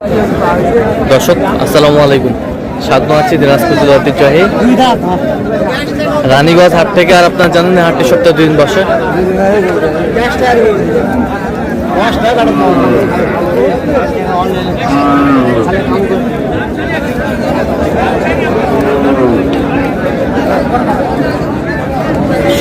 দর্শক আসসালামু আলাইকুম, স্বাগত আছি দিনাজপুর জেলার ঐতিহ্যবাহী রানীগঞ্জ হাট থেকে। আর আপনারা জানেন হাটটি সপ্তাহে 2 দিন বসে।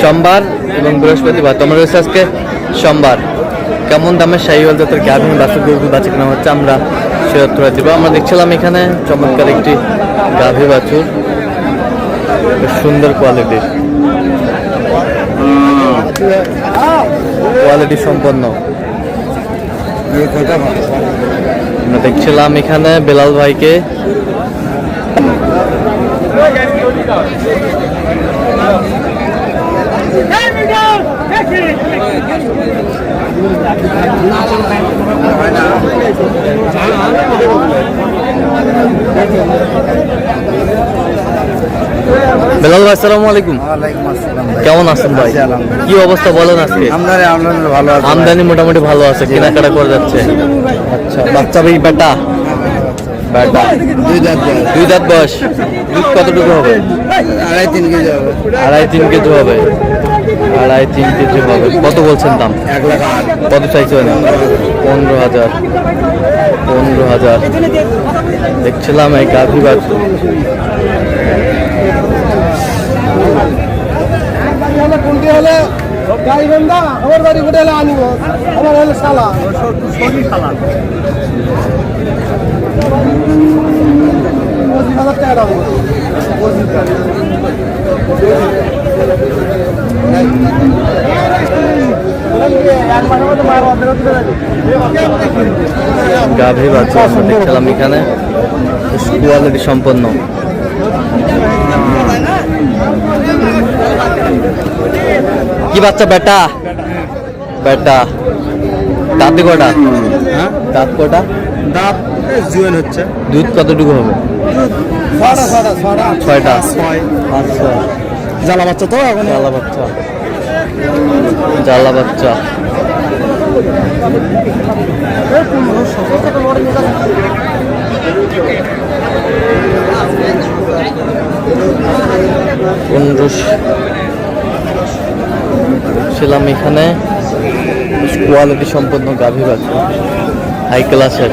সোমবার এবং বৃহস্পতিবার তোমরা রয়েছে আজকে সোমবার। কেমন দামে শাহিওয়াল জাতের গাভী বাছুর গরু বাছুর কেনা হচ্ছে আমরা সে উত্তর দিব। আমরা দেখছিলাম এখানে চমৎকার একটি গাভী বাছুর, সুন্দর কোয়ালিটি সম্পন্ন। আমরা দেখছিলাম এখানে বেলাল ভাইকে। বেলাল ভাই আসসালামু আলাইকুম। কেমন আছেন ভাই? কি অবস্থা বলেন আজকে? আমদানি মোটামুটি ভালো আছে, কেনাকাটা করে যাচ্ছে। আচ্ছা, বাচ্চা ভাই বেটা বেটা 2 দাঁত বয়স। দুধ কতটুকু হবে? 2.5-3 কেজি হবে। 2.5-3 কেজি হবে। 2.5-3 কেজি হবে। কত বলছেন দাম? 1 লাখ। কত চাইছেন? 15,000। 15,000 দেখছিলাম এই গাভী বাছুর। কোনটি হলে গাই বন্ধা আমার বাড়ি হোটেলে আনিব। আমার হলো শালা শালা 20,000 টাকা দাম। গাভী বাছুর দেখছিলাম এখানে, কোয়ালিটি সম্পন্ন। কি বাচ্চা? বেটা বেটা। দাঁত কটা? দাঁত কটা? দাঁত জুয়েল হচ্ছে। দুধ কতটুকু হবে? 6টা। জ্বালা বাচ্চা তো এখন। জ্বালা বাচ্চা, জ্বালা বাচ্চা। ছিলাম এখানে কোয়ালিটি সম্পন্ন গাভী বাছুর, হাই ক্লাসের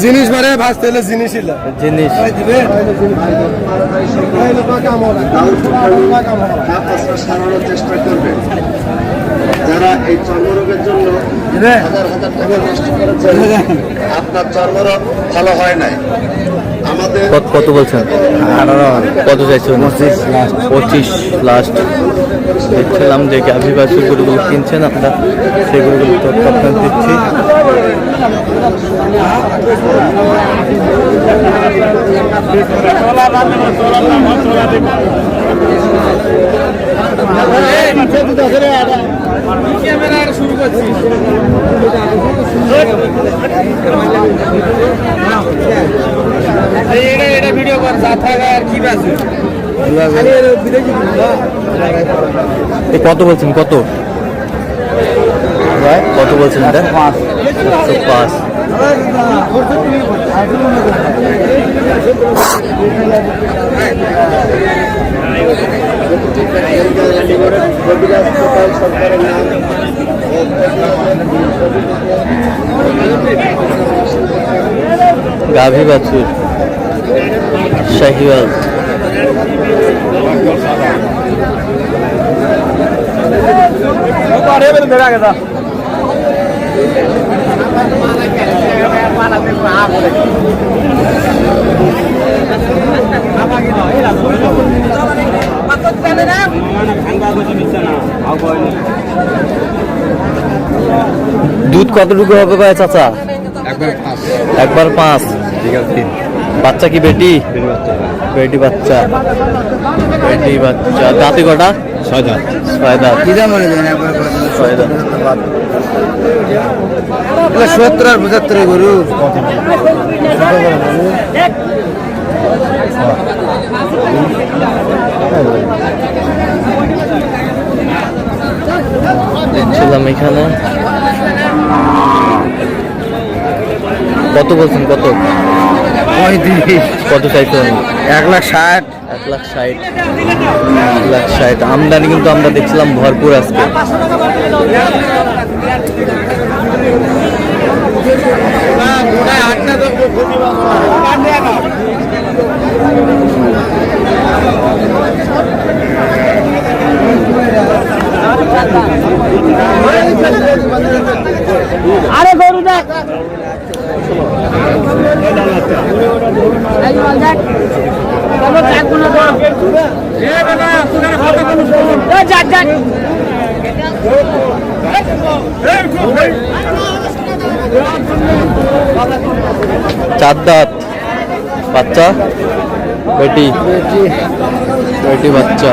জিনিস মানে ভাসতে জিনিস জিনিস। চেষ্টা করবে যারা এই চর্মরোগের জন্য হাজার হাজার টাকা নষ্ট করেছেন, আপনার চর্মরোগ ভালো হয় নাই। আমাদের কত বলছেন? 18। কত চাইছেন? 25 লাস্ট। দেখছিলাম যে গাভী বাছুর গরুগুলো কিনছেন আপনারা, সেই গরুগুলো তো আপনার দিচ্ছি। কত বলছেন? কত কত বলছেন? 5। গাভী বাছুর শাহিওয়াল। দুধ কতটুকু হবে ভাই চাচা? 1/5। 1/5। বাচ্চা কি বেটি? বেটি বাচ্চা। বেটি বাচ্চা। দাঁতে কটা? 6 দাঁত। 6 দাঁত। কি দাম বলে দেন? 6 দাঁত। 70 আর 75 গরু। দেখছিলাম এখানে কত বলছেন? কত? 35। কত চাইছেন? 1,60,000। 1,60,000। 1,60,000 আমদানি কিন্তু আমরা দেখছিলাম ভরপুর আজকে। আরে গরু দেখ চার দাঁত বাচ্চা, বেটি বেটি বাচ্চা।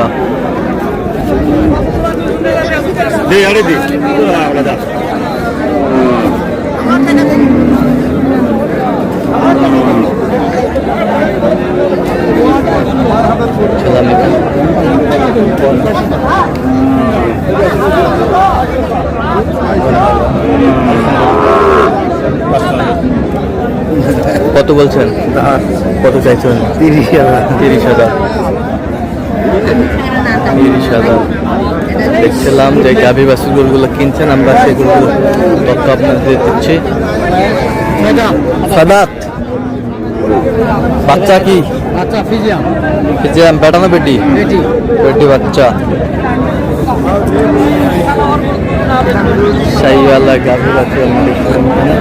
কত বলছেন? কত চাইছেন? 30,000। 30,000। 30,000 দেখছিলাম যে গাভী বাছুর গরুগুলো কিনছেন, আমরা সেগুলো তথ্য আপনাদের দিচ্ছি। সাদাত বাচ্চা কি? আচ্ছা ফিজিয়াম। ফিজিয়াম বেটা না বেটি? বেটি। বেটি বাচ্চা। শাহিওয়ালা গাভী বাছুর আমরা দেখছিলাম এখানে।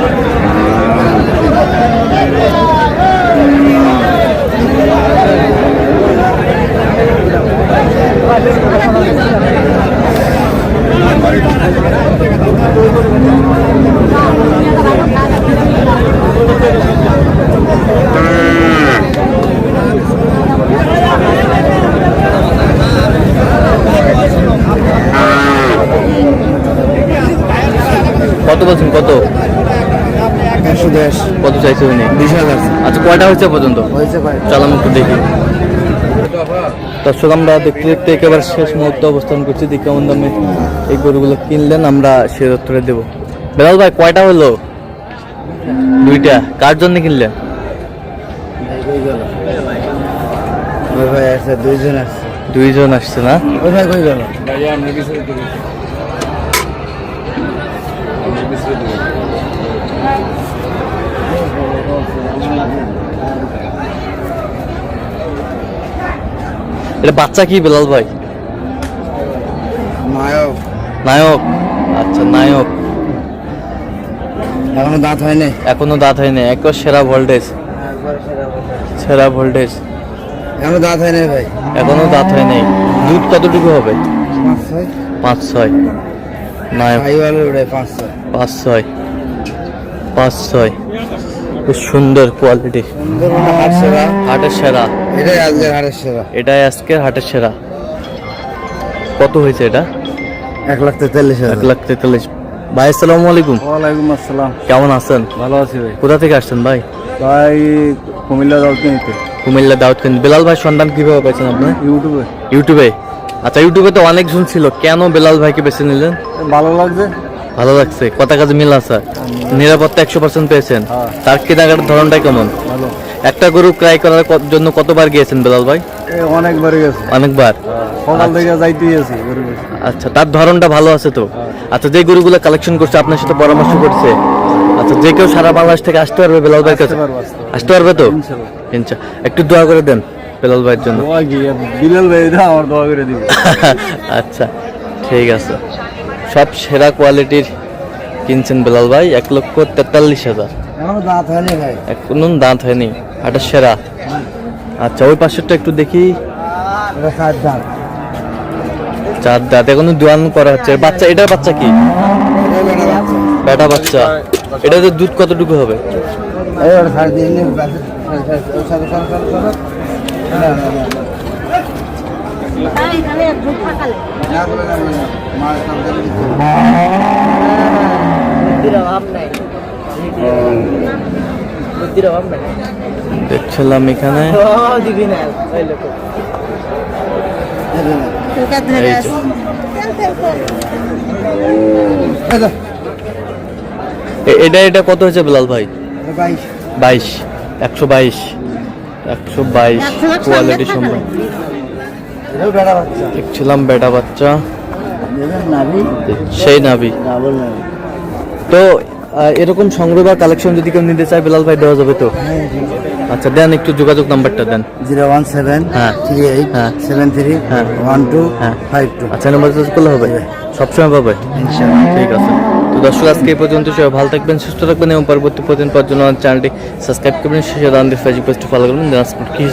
কত বলছেন? কত? 110। কত চাইছে উনি? 20,000। আচ্ছা কয়টা হয়েছে পর্যন্ত? হয়েছে ভাই। চালাম একটু দেখি। দর্শক আমরা দেখতে দেখতে একেবারে শেষ মুহূর্তে অবস্থান করছি। দেখি কেমন দামে এই গরুগুলো কিনলেন আমরা সে উত্তরে দেবো। বেলাল ভাই কয়টা হলো? 2টা। কার জন্য কিনলেন? ওই ভাই আছে, 2 জন আছে। 2 জন আসছে না? ওই ভাই কই গেল? এটা বাচ্চা কি বেলাল ভাই? নায়ক। নায়ক। আচ্ছা নায়ক। এখনো দাঁত হয় নাই। এখনো দাঁত হয়নি। একবার সেরা ভোল্টেজ। সেরা ভোল্টেজ। এখনো দাঁত হয় নাই ভাই। এখনো দাঁত হয় নাই। দুধ কতটুকু হবে? 5-6। 5-6। নায়ক। আইওয়ালে উড়ে 5-6। 5-6। 5-6 খুব সুন্দর কোয়ালিটি। সুন্দর মানে হাট সেরা। হাটের সেরা। এটাই আজকের হাটের সেরা। এটাই আজকের হাটের সেরা। কত হয়েছে এটা? 1,43,000। 1,43,000। ভাই আসসালামু আলাইকুম। ওয়ালাইকুম আসসালাম। কেমন আছেন? ভালো আছি ভাই। কোথা থেকে আসছেন ভাই? ভাই কুমিল্লা দাউদকান্দিতে। কুমিল্লা দাউদকান্দি। বেলাল ভাই সন্ধান কিভাবে পাইছেন আপনি? ইউটিউবে। ইউটিউবে। আচ্ছা ইউটিউবে তো অনেক জন ছিল, কেন বেলাল ভাইকে বেছে নিলেন? ভালো লাগছে। ভালো লাগছে। কথা কাজে মিল আছে। নিরাপত্তা 100% পেয়েছেন। হ্যাঁ। তার কেনাকাটার ধরনটা কেমন? ভালো। একটা গরু ক্রয় করার জন্য কতবার গিয়েছেন বেলাল ভাই? অনেকবার গেছে। অনেকবার। সকাল থেকে যাইতেই আছি গরু। আচ্ছা তার ধরনটা ভালো আছে তো? আচ্ছা যে গরুগুলো কালেকশন করছে আপনার সাথে পরামর্শ করছে, আচ্ছা যে কেউ সারা বাংলাদেশ থেকে আসতে পারবে বেলাল ভাইয়ের কাছে? আসতে পারবে তো? ইনশাআল্লাহ। একটু দোয়া করে দেন বেলাল ভাইয়ের জন্য। বিলাল ভাই আমার দোয়া করে দিবে। আচ্ছা ঠিক আছে। সব সেরা কোয়ালিটির কিনছেন বেলাল ভাই। 1,43,000। এখনো দাঁত হয়নি ভাই। এখনো দাঁত হয়নি। হাটের সেরা। আচ্ছা ওই পাশেরটা একটু দেখি। এটা 7 দাঁত। 4 দাঁত। এখনো দোয়ান করা হচ্ছে। বাচ্চা, এটার বাচ্চা কি? বেটা বাচ্চা। এটাতে দুধ কতটুকু হবে? এই ওর ছাড় দিয়ে নে বাস। দেখছিলাম এখানে এই যে। এটা এটা কত হয়েছে বেলাল ভাই? 22, 122, 122 কোয়ালিটি সম্ভব। দেখছিলাম বেটা বাচ্চা, সেই নাভি। তো এরকম সংগ্রহ বা কালেকশন যদি কেউ নিতে চায় বেলাল ভাই দেওয়া যাবে তো? আচ্ছা দেন, একটু যোগাযোগ নাম্বারটা দেন। 017 হ্যাঁ 38 হ্যাঁ 73 হ্যাঁ 12 হ্যাঁ 52। আচ্ছা নাম্বার ইউজ করলে হবে, সবসময় পাবে ঠিক আছে। তো দর্শক আজকে এই পর্যন্ত, সবাই ভালো থাকবেন, সুস্থ থাকবেন এবং পরবর্তী প্রতিদিন পাওয়ার জন্য চ্যানেলটি সাবস্ক্রাইব করবেন, শেষে দান দিয়ে ফেসবুক পেজটি ফলো করবেন, কি